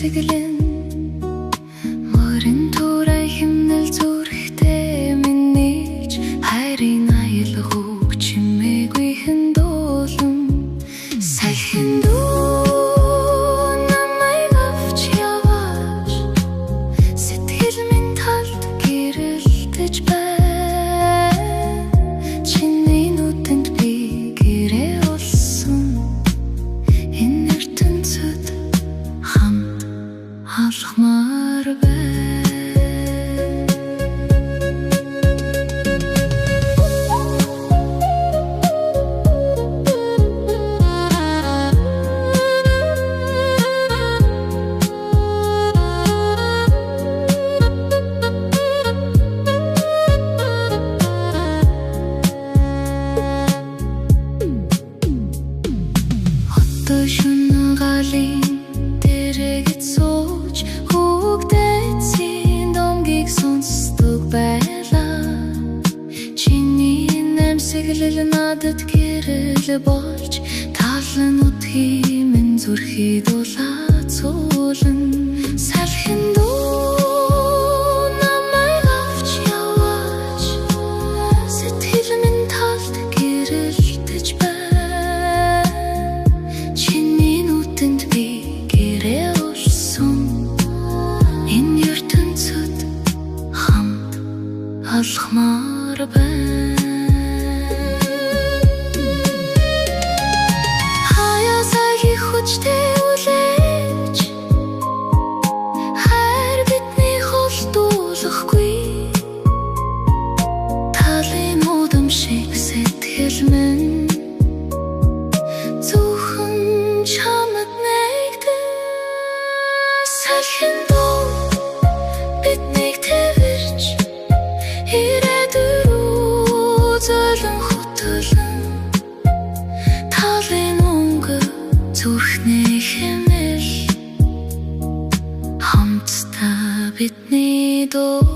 эмсэглэн морин турай химнэл зүрхтэй минийж хайрын аял хөг чимээгүй хэн дуулан сайхан дуу намайг авч яваач сэтгэл минь талд гэрэлтэж байна чиний нүдэнд би гэрээ болсон энэ ертөнцөд хамт алхмаар байна. Одоо шөнө галын дээрээ сууж хүүхдээцийн домгийг сонсдог байлаа. Чиний эмсэглэл надад гэрэл болж талан утгын минь зүрхий дулаацуулан салхин дуу намайг авч яваач сэтгэл минь талд гэрэлтэж байна чиний нүдэнд би гэрээ болсон энэ ертөнцөд хамт алхмаар байна. Хаясагийн хүчтэй үлээж хайр бидний холдуулахгүй талын удам шиг сэтгэл минь зөвхөн чамд нэгдэн салхин дуу биднийг тэрч ирээдүй рүү зөөлөн хөтөлөн талын өнгө зүрхний хэмээл хамтдаа бидний дуу